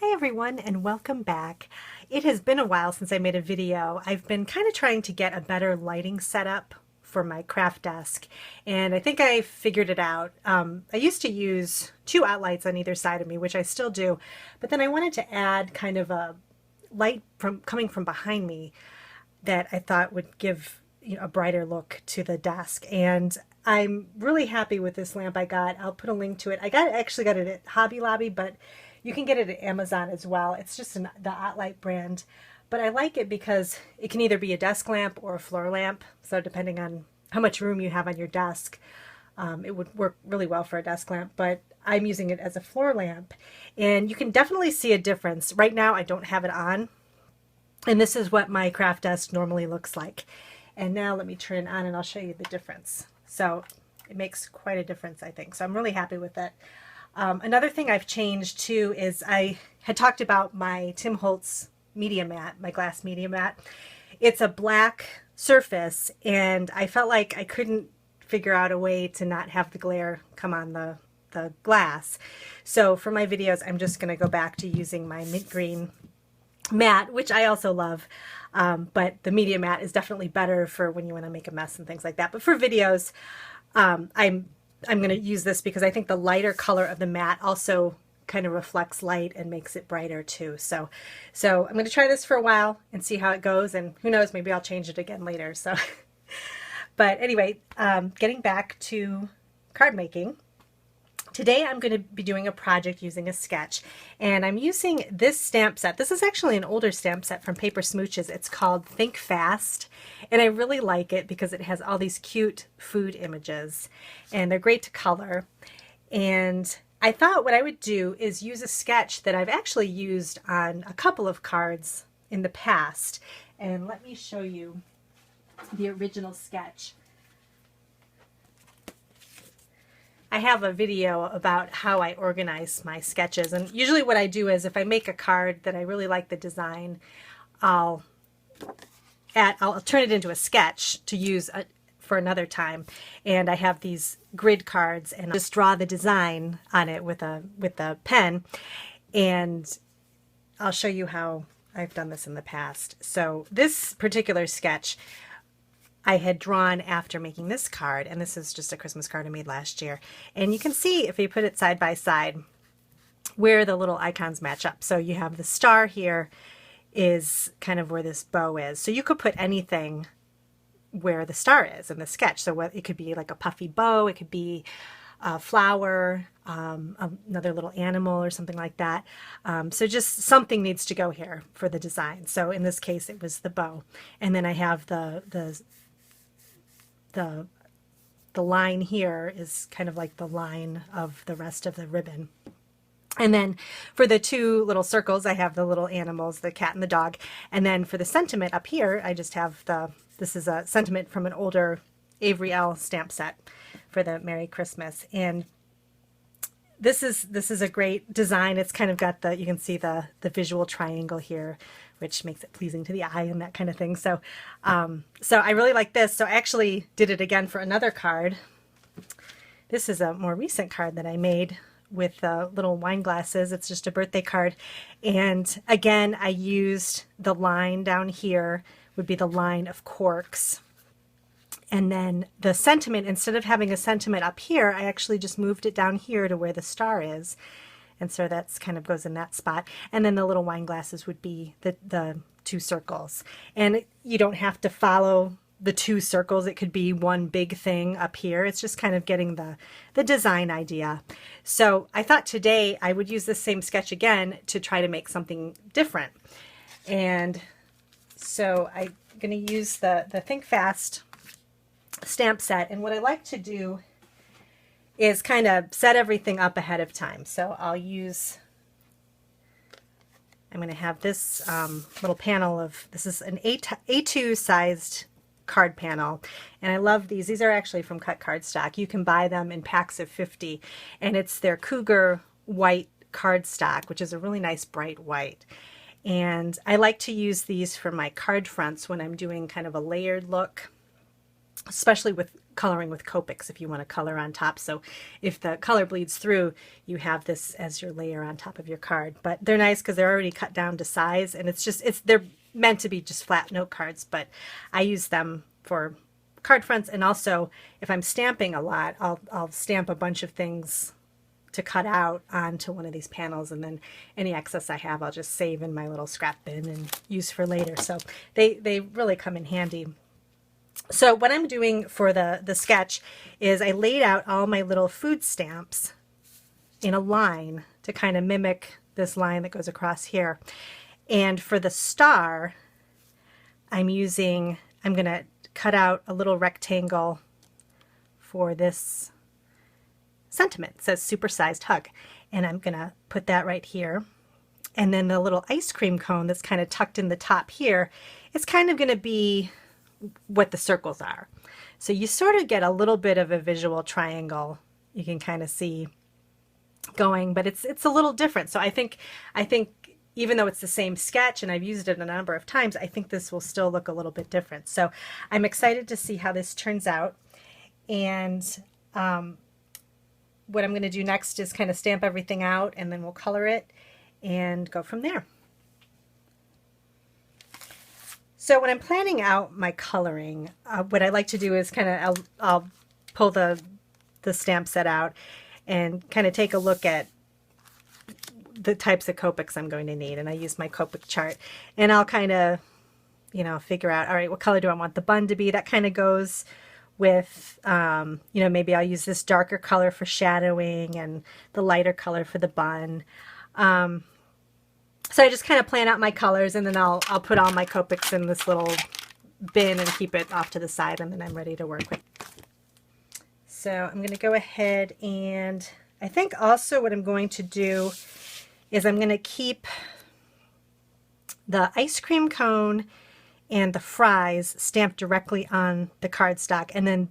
Hi everyone and welcome back. It has been a while since I made a video. I've been kind of trying to get a better lighting setup for my craft desk and I think I figured it out. I used to use two outlights on either side of me, which I still do, but then I wanted to add kind of a light from coming from behind me that I thought would give a brighter look to the desk. And I'm really happy with this lamp I got. I'll put a link to it. Actually got it at Hobby Lobby, but you can get it at Amazon as well. It's just the OttLite brand. But I like it because it can either be a desk lamp or a floor lamp. So depending on how much room you have on your desk, it would work really well for a desk lamp. But I'm using it as a floor lamp. And you can definitely see a difference. Right now I don't have it on. And this is what my craft desk normally looks like. And now let me turn it on and I'll show you the difference. So it makes quite a difference, I think. So I'm really happy with it. Another thing I've changed too is I had talked about my Tim Holtz media mat, my glass media mat. It's a black surface and I felt like I couldn't figure out a way to not have the glare come on the glass. So for my videos, I'm just going to go back to using my mint green mat, which I also love. But the media mat is definitely better for when you want to make a mess and things like that. But for videos, I'm going to use this because I think the lighter color of the mat also kind of reflects light and makes it brighter too. So I'm going to try this for a while and see how it goes. And who knows, maybe I'll change it again later. So, but anyway, getting back to card making. Today I'm going to be doing a project using a sketch, and I'm using this stamp set. This is actually an older stamp set from Paper Smooches. It's called Think Fast, and I really like it because it has all these cute food images, and they're great to color. And I thought what I would do is use a sketch that I've actually used on a couple of cards in the past. And let me show you the original sketch. I have a video about how I organize my sketches, and usually what I do is if I make a card that I really like the design, I'll turn it into a sketch to use for another time. And I have these grid cards and I'll just draw the design on it with a pen, and I'll show you how I've done this in the past. So this particular sketch I had drawn after making this card, and this is just a Christmas card I made last year. And you can see if you put it side by side where the little icons match up. So you have the star here is kind of where this bow is. So you could put anything where the star is in the sketch. So it could be like a puffy bow, it could be a flower, another little animal or something like that. So just something needs to go here for the design. So in this case, it was the bow. And then I have the line here is kind of like the line of the rest of the ribbon. And then for the two little circles, I have the little animals, the cat and the dog. And then for the sentiment up here, I just have this is a sentiment from an older Avery Elle stamp set for the Merry Christmas. And this is a great design. It's kind of got you can see the visual triangle here, which makes it pleasing to the eye and that kind of thing. So, so I really like this. So I actually did it again for another card. This is a more recent card that I made with little wine glasses. It's just a birthday card. And again, I used the line down here would be the line of corks. And then the sentiment, instead of having a sentiment up here, I actually just moved it down here to where the star is. And so that's kind of goes in that spot. And then the little wine glasses would be the two circles. And you don't have to follow the two circles. It could be one big thing up here. It's just kind of getting the design idea. So I thought today I would use this same sketch again to try to make something different. And so I'm going to use the Think Fast stamp set. And what I like to do is kind of set everything up ahead of time. So I'm going to have this little panel this is an A2 sized card panel. And I love these. These are actually from Cut Cardstock. You can buy them in packs of 50. And it's their Cougar white cardstock, which is a really nice bright white. And I like to use these for my card fronts when I'm doing kind of a layered look. especially with coloring with Copics if you want to color on top. So if the color bleeds through, you have this as your layer on top of your card. But they're nice because they're already cut down to size, and they're meant to be just flat note cards, but I use them for card fronts. And also if I'm stamping a lot, I'll stamp a bunch of things to cut out onto one of these panels, and then any excess I have I'll just save in my little scrap bin and use for later. So they really come in handy. So what I'm doing for the sketch is I laid out all my little food stamps in a line to kind of mimic this line that goes across here. And for the star, I'm going to cut out a little rectangle for this sentiment. It says supersized hug. And I'm going to put that right here. And then the little ice cream cone that's kind of tucked in the top here, it's kind of going to be what the circles are. So you sort of get a little bit of a visual triangle. You can kind of see going, but it's a little different. So I think even though it's the same sketch and I've used it a number of times, I think this will still look a little bit different. So I'm excited to see how this turns out. And what I'm going to do next is kind of stamp everything out, and then we'll color it and go from there. So when I'm planning out my coloring, what I like to do is kind of, I'll pull the stamp set out and kind of take a look at the types of Copics I'm going to need. And I use my Copic chart, and I'll kind of, figure out, all right, what color do I want the bun to be? That kind of goes with, maybe I'll use this darker color for shadowing and the lighter color for the bun. So I just kind of plan out my colors, and then I'll put all my Copics in this little bin and keep it off to the side, and then I'm ready to work with. So I'm going to go ahead, and I think also what I'm going to do is I'm going to keep the ice cream cone and the fries stamped directly on the cardstock, and then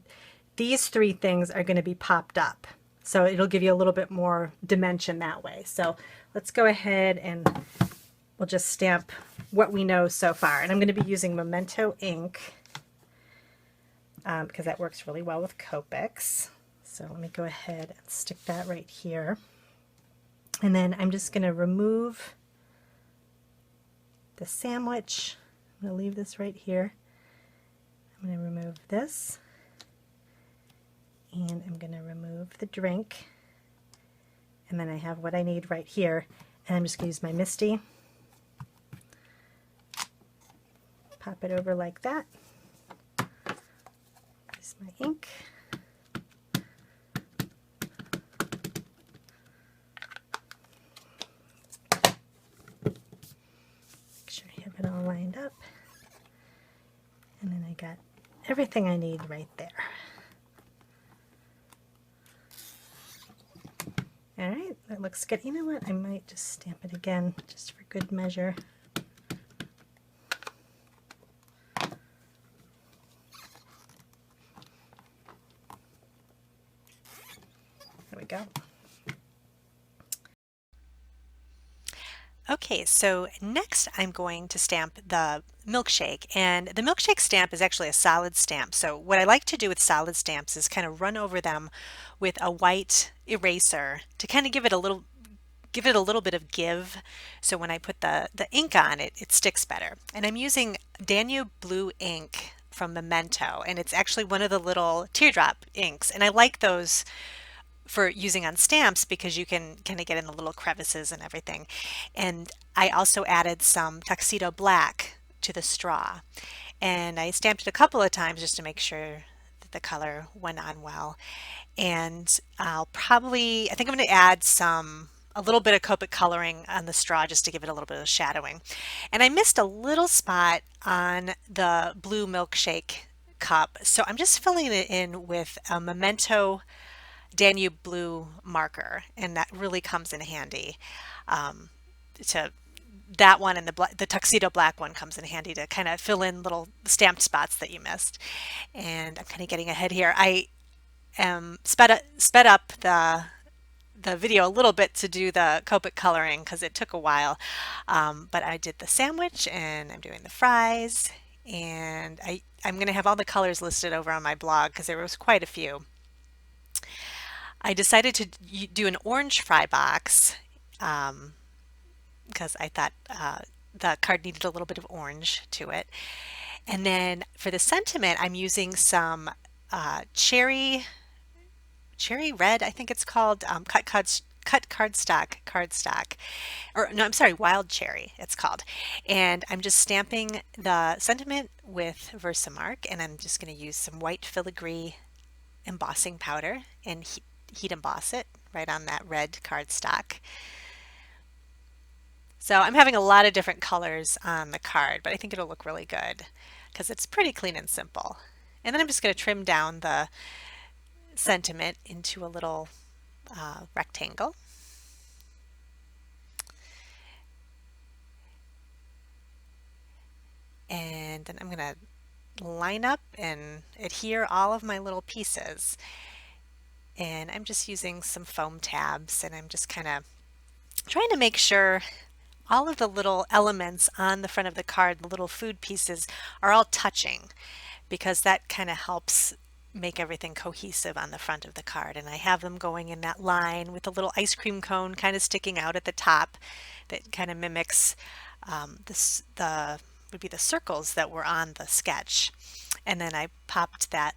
these three things are going to be popped up. So it'll give you a little bit more dimension that way. So let's go ahead and we'll just stamp what we know so far. And I'm going to be using Memento ink because that works really well with Copics. So let me go ahead and stick that right here. And then I'm just going to remove the sandwich. I'm going to leave this right here. I'm going to remove this. And I'm going to remove the drink. And then I have what I need right here. And I'm just going to use my MISTI. Pop it over like that. Use my ink. Make sure I have it all lined up. And then I got everything I need right there. All right, that looks good. You know what? I might just stamp it again just for good measure. There we go. Okay, so next I'm going to stamp the milkshake, and the milkshake stamp is actually a solid stamp. So what I like to do with solid stamps is kind of run over them with a white eraser to kind of give it a little bit of give, so when I put the ink on it, it sticks better. And I'm using Danube Blue ink from Memento, and it's actually one of the little teardrop inks, and I like those for using on stamps because you can kind of get in the little crevices and everything. And I also added some Tuxedo Black to the straw, and I stamped it a couple of times just to make sure that the color went on well. And I think I'm going to add a little bit of Copic coloring on the straw just to give it a little bit of shadowing. And I missed a little spot on the blue milkshake cup, so I'm just filling it in with a Memento Danube Blue marker, and that really comes in handy. That one and the Tuxedo Black one comes in handy to kind of fill in little stamped spots that you missed. And I'm kind of getting ahead here. I sped up the video a little bit to do the Copic coloring because it took a while, but I did the sandwich and I'm doing the fries, and I'm going to have all the colors listed over on my blog because there was quite a few. I decided to do an orange fry box because I thought the card needed a little bit of orange to it. And then for the sentiment, I'm using some cherry red, I think it's called, cut cardstock, or no, I'm sorry, wild cherry it's called. And I'm just stamping the sentiment with Versamark, and I'm just going to use some white filigree embossing powder and heat emboss it right on that red cardstock. So I'm having a lot of different colors on the card, but I think it'll look really good because it's pretty clean and simple. And then I'm just going to trim down the sentiment into a little rectangle. And then I'm going to line up and adhere all of my little pieces. And I'm just using some foam tabs, and I'm just kind of trying to make sure all of the little elements on the front of the card, the little food pieces, are all touching, because that kind of helps make everything cohesive on the front of the card. And I have them going in that line with a little ice cream cone kind of sticking out at the top that kind of mimics the would be the circles that were on the sketch. And then I popped that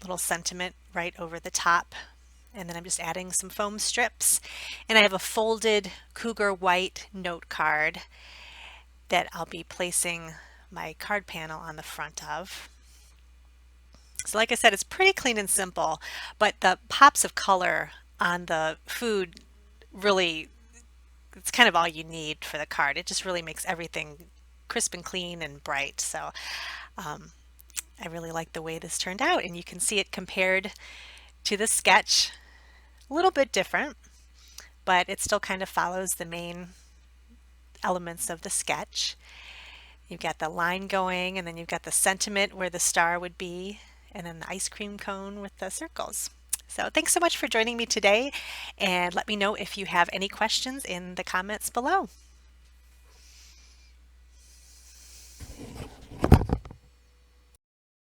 little sentiment right over the top, and then I'm just adding some foam strips. And I have a folded Cougar white note card that I'll be placing my card panel on the front of. So like I said, it's pretty clean and simple, but the pops of color on the food really, it's kind of all you need for the card. It just really makes everything crisp and clean and bright. So I really like the way this turned out, and you can see it compared to the sketch. A little bit different, but it still kind of follows the main elements of the sketch. You've got the line going, and then you've got the sentiment where the star would be, and then the ice cream cone with the circles. So thanks so much for joining me today, and let me know if you have any questions in the comments below.